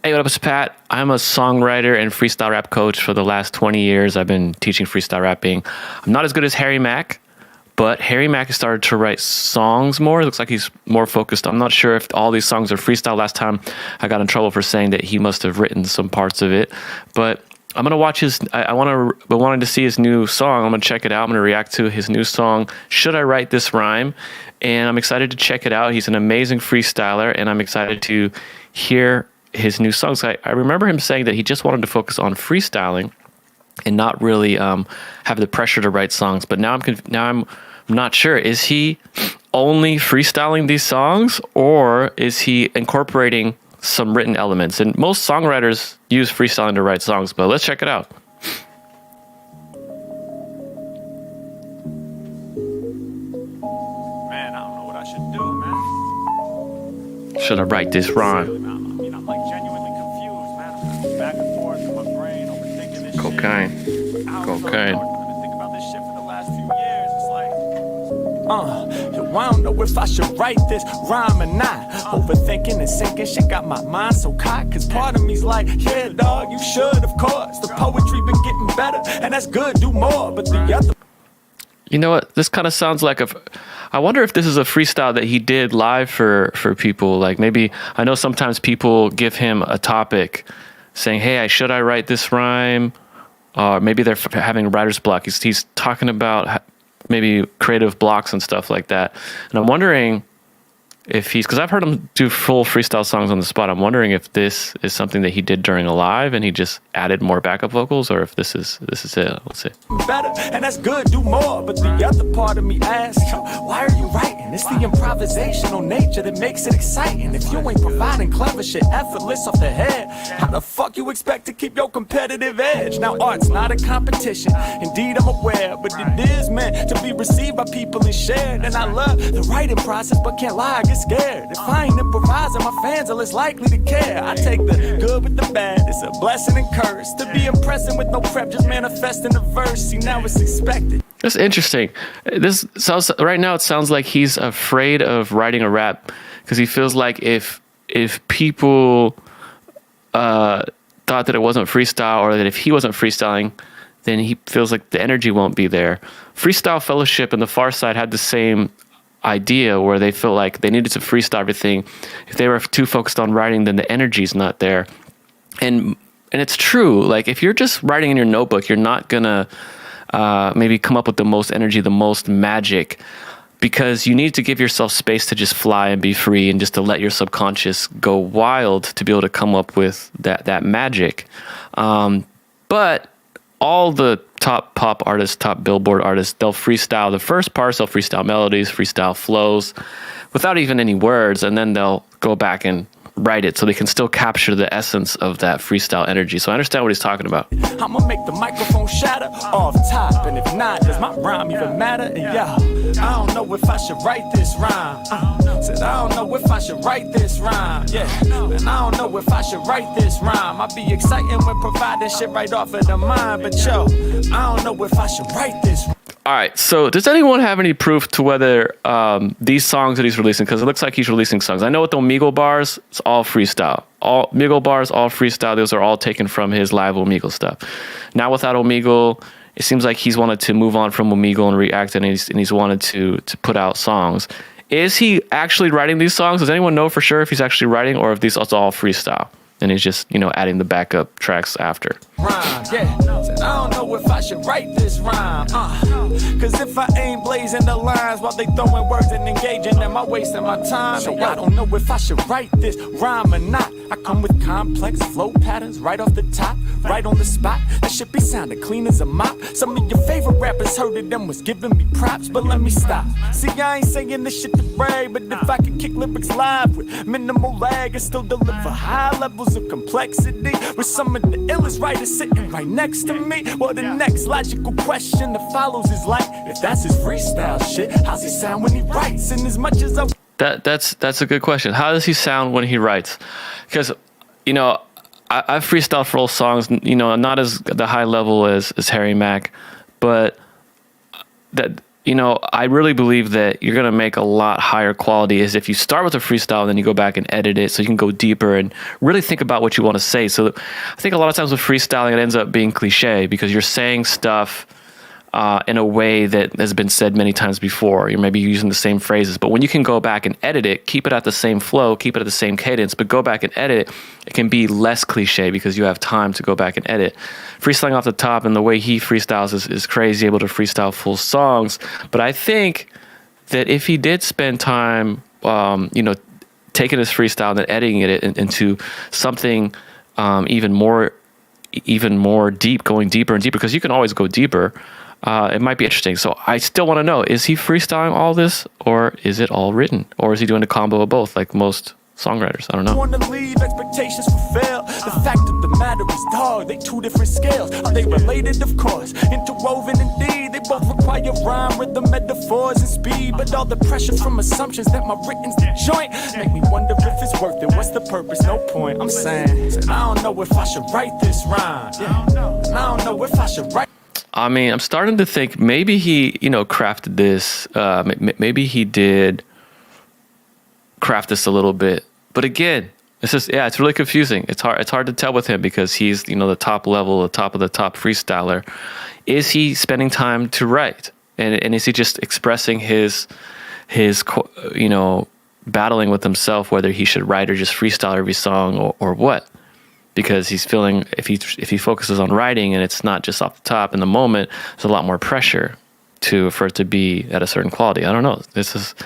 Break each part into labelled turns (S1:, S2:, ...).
S1: Hey, what up, it's Pat. I'm a songwriter and freestyle rap coach for the last 20 years. I've been teaching freestyle rapping. I'm not as good as Harry Mack, but Harry Mack has started to write songs more. It looks like he's more focused. I'm not sure if all these songs are freestyle. Last time I got in trouble for saying that he must have written some parts of it. But I'm going to watch his, I wanted to see his new song. I'm going to check it out. I'm going to react to his new song, Should I Write This Rhyme? And I'm excited to check it out. He's an amazing freestyler, and I'm excited to hear his new songs. I remember him saying that he just wanted to focus on freestyling and not really have the pressure to write songs. But now I'm not sure. Is he only freestyling these songs, or is he incorporating some written elements? And most songwriters use freestyling to write songs, but let's check it out.
S2: Man, I don't know what I should do, man.
S1: Should I write this rhyme?
S2: I'm like genuinely confused, man. I'm back and forth in my brain, overthinking this
S1: Cocaine.
S2: shit. I don't know.
S1: Cocaine.
S2: I've been thinking about this shit for the last few years. It's like, I don't know if I should write this rhyme or not. Overthinking and sinking shit got my mind so caught. Cause part of me's like, yeah, dog, you should, of course. The poetry been getting better, and that's good, do more. But the other...
S1: You know what? This kind of sounds like I wonder if this is a freestyle that he did live for people. Like maybe, I know sometimes people give him a topic saying, hey, should I write this rhyme? Or maybe they're having a writer's block. He's talking about maybe creative blocks and stuff like that. And I'm wondering if because I've heard him do full freestyle songs on the spot. I'm wondering if this is something that he did during a live and he just added more backup vocals, or if this is it. Let's see.
S2: Better, and that's good, do more. But the other part of me asks, why are you writing? It's the improvisational nature that makes it exciting. If you ain't providing clever shit effortless off the head, how the fuck you expect to keep your competitive edge? Now art's not a competition, indeed I'm aware, but it is meant to be received by people and shared. And I love the writing process, but can't lie, I get scared. If I ain't improvising, my fans are less likely to care. I take the good with the bad, it's a blessing and curse. To be impressing with no prep, just manifesting the verse. See, now it's expected.
S1: That's interesting. This sounds right now. It sounds like he's afraid of writing a rap because he feels like if people thought that it wasn't freestyle, or that if he wasn't freestyling, then he feels like the energy won't be there. Freestyle Fellowship and the Far Side had the same idea where they feel like they needed to freestyle everything. If they were too focused on writing, then the energy's not there. And it's true. Like if you're just writing in your notebook, you're not gonna maybe come up with the most energy, the most magic, because you need to give yourself space to just fly and be free, and just to let your subconscious go wild to be able to come up with that magic. But all the top pop artists, top Billboard artists, they'll freestyle the first parts, they'll freestyle melodies, freestyle flows without even any words, and then they'll go back and write it so they can still capture the essence of that freestyle energy. So I understand what he's talking about.
S2: I'ma make the microphone shatter off top, and if not, does my rhyme even matter? And yeah, I don't know if I should write this rhyme. Said I don't know if I should write this rhyme. Yeah, and I don't know if I should write this rhyme. I be exciting when providing shit right off of the mind, but yo, I don't know if I should write this.
S1: All right, so does anyone have any proof to whether these songs that he's releasing, because it looks like he's releasing songs. I know with the Omegle bars, it's all freestyle. All Omegle bars, all freestyle. Those are all taken from his live Omegle stuff. Now without Omegle, it seems like he's wanted to move on from Omegle and react, and he's wanted to put out songs. Is he actually writing these songs? Does anyone know for sure if he's actually writing, or if these are all freestyle and he's just, adding the backup tracks after?
S2: Rhyme, yeah. Said I don't know if I should write this rhyme. Cause if I ain't blazing the lines while they throwing words and engaging, am I wasting my time? So I don't know if I should write this rhyme or not. I come with complex flow patterns right off the top, right on the spot. That shit be sounding clean as a mop. Some of your favorite rappers heard it and was giving me props, but let me stop. See, I ain't saying this shit to brag, but if I could kick lyrics live with minimal lag and still deliver high levels of complexity with some of the illest writers sitting right next to me, well, the next logical question that follows is like, if that's his freestyle shit, how's he sound when he writes? And as much as
S1: That's a good question. How does he sound when he writes? Because, I've freestyled full songs, not as the high level as Harry Mack, but that, I really believe that you're going to make a lot higher quality is if you start with a freestyle and then you go back and edit it so you can go deeper and really think about what you want to say. So I think a lot of times with freestyling, it ends up being cliche because you're saying stuff in a way that has been said many times before. You're maybe using the same phrases, but when you can go back and edit it, keep it at the same flow, keep it at the same cadence, but go back and edit it can be less cliche because you have time to go back and edit. Freestyling off the top and the way he freestyles is crazy, able to freestyle full songs. But I think that if he did spend time, taking his freestyle and then editing it into something even more deep, going deeper and deeper, because you can always go deeper. It might be interesting. So I still want to know, is he freestyling all this or is it all written? Or is he doing a combo of both like most songwriters? I don't know.
S2: Want to leave expectations fulfilled. The fact of the matter is, dog, they two different scales. Are they related? Of course. Interwoven indeed. They both require rhyme, rhythm, metaphors, and speed. But all the pressure from assumptions that my written's the joint make me wonder if it's worth it. What's the purpose? No point. I'm saying, I don't know if I should write this rhyme. Yeah. And I don't know if I should write.
S1: I mean, I'm starting to think maybe he, crafted this. Maybe he did craft this a little bit. But again, it's really confusing. It's hard to tell with him because he's, the top level, the top of the top freestyler. Is he spending time to write? And is he just expressing his battling with himself, whether he should write or just freestyle every song or what? Because he's feeling if he focuses on writing and it's not just off the top in the moment, there's a lot more pressure for it to be at a certain quality. I don't know. This is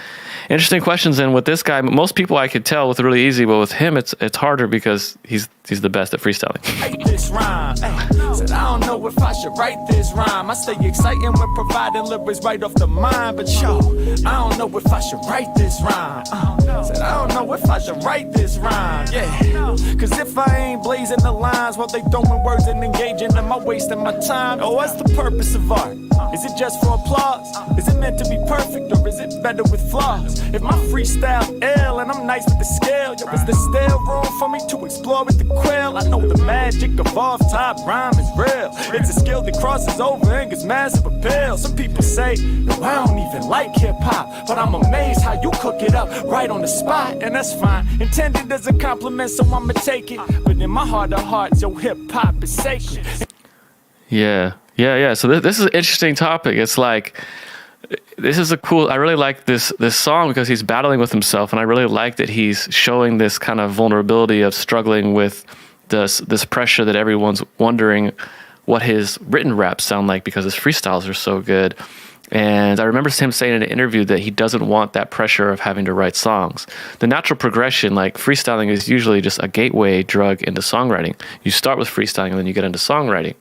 S1: interesting questions. And with this guy, most people I could tell with really easy, but with him it's harder because he's the best at freestyling.
S2: This rhyme, said I don't know if I should write this rhyme. I stay exciting when providing lyrics right off the mind, but I don't know if I should write this rhyme. Said I don't know if I should write this rhyme. Yeah, cause if I ain't blazing the lines while they throwing words and engaging, am I wasting my time? Oh, what's the purpose of art? Is it just for applause? Is it meant to be perfect or is it better with flaws? If my freestyle ill and I'm nice with the scale, is there still room for me to explore with the quill? I know the magic of off-top rhyme is real. It's a skill that crosses over and gets massive appeal. Some people say, no, I don't even like hip-hop, but I'm amazed how you cook it up right on the spot, and that's fine. Intended as a compliment, so I'ma take it. But in my heart of hearts, yo, hip-hop is sacred.
S1: Yeah. So this is an interesting topic. It's like, this is I really like this song because he's battling with himself, and I really like that he's showing this kind of vulnerability of struggling with this pressure that everyone's wondering what his written raps sound like because his freestyles are so good. And I remember him saying in an interview that he doesn't want that pressure of having to write songs. The natural progression, like freestyling, is usually just a gateway drug into songwriting. You start with freestyling and then you get into songwriting.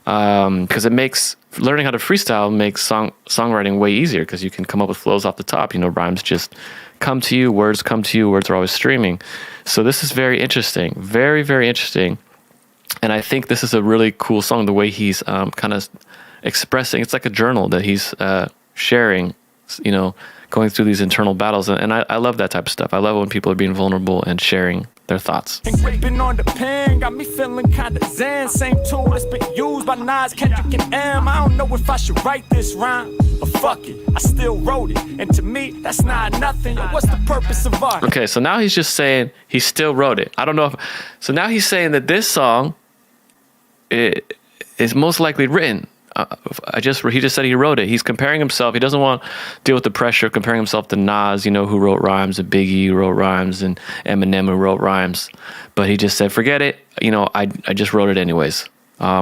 S1: Because learning how to freestyle makes songwriting way easier because you can come up with flows off the top. Rhymes just come to you, words come to you, words are always streaming. So this is very interesting, very, very interesting. And I think this is a really cool song, the way he's kind of expressing. It's like a journal that he's sharing, going through these internal battles. And I love that type of stuff. I love when people are being vulnerable and sharing their thoughts.
S2: Gripping on the pen, got me feeling kinda zen. Same tool that's been used by Nas, Kendrick, and M. I don't know if I should write this rhyme, but fuck it, I still wrote it. And to me, that's not nothing. What's the purpose of art?
S1: Okay, so now he's just saying he still wrote it. I don't know so now he's saying that this song is most likely written. He just said he wrote it. He's comparing himself. He doesn't want to deal with the pressure of comparing himself to Nas, who wrote rhymes, and Biggie who wrote rhymes, and Eminem who wrote rhymes. But he just said, forget it. I just wrote it anyways.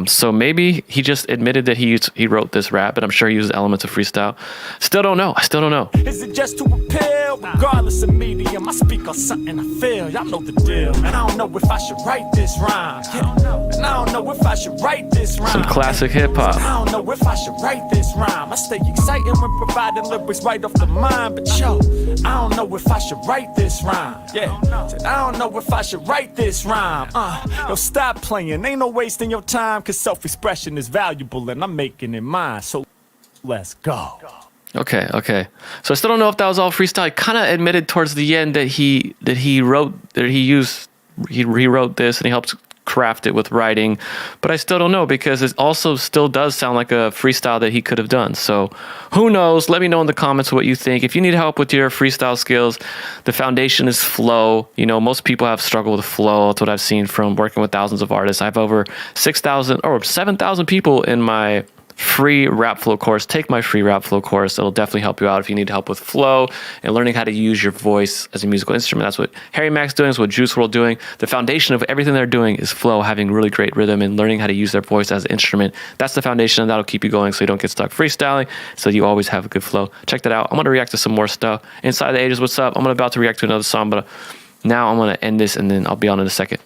S1: So maybe he just admitted that he wrote this rap, but I'm sure he used elements of freestyle. Still don't know.
S2: Is it just to appeal? Regardless of medium, I speak on something I feel. Y'all know the deal. And I don't know if I should write this rhyme. And I don't know if I should write this rhyme.
S1: Some classic hip hop.
S2: I don't know if I should write this rhyme. I stay excited when providing lyrics right off the mind. But I don't know if I should write this rhyme. Yeah, I don't know if I should write this rhyme. Stop playing. Ain't no wasting your time. Cause self-expression is valuable and I'm making it mine. So let's go.
S1: Okay. So I still don't know if that was all freestyle. He kind of admitted towards the end that he wrote this and he helped craft it with writing, but I still don't know because it also still does sound like a freestyle that he could have done. So who knows? Let me know in the comments what you think. If you need help with your freestyle skills, the foundation is flow. You know, most people have struggled with flow. That's what I've seen from working with thousands of artists. I have over 6,000 or 7,000 people in my free rap flow course. Take my free rap flow course. It'll definitely help you out if you need help with flow and learning how to use your voice as a musical instrument. That's what Harry Mack's doing. That's what Juice WRLD doing. The foundation of everything they're doing is flow, having really great rhythm and learning how to use their voice as an instrument. That's the foundation, and that'll keep you going so you don't get stuck freestyling, so you always have a good flow. Check that out. I'm going to react to some more stuff. Inside the Ages, what's up? I'm about to react to another song, but now I'm going to end this and then I'll be on in a second.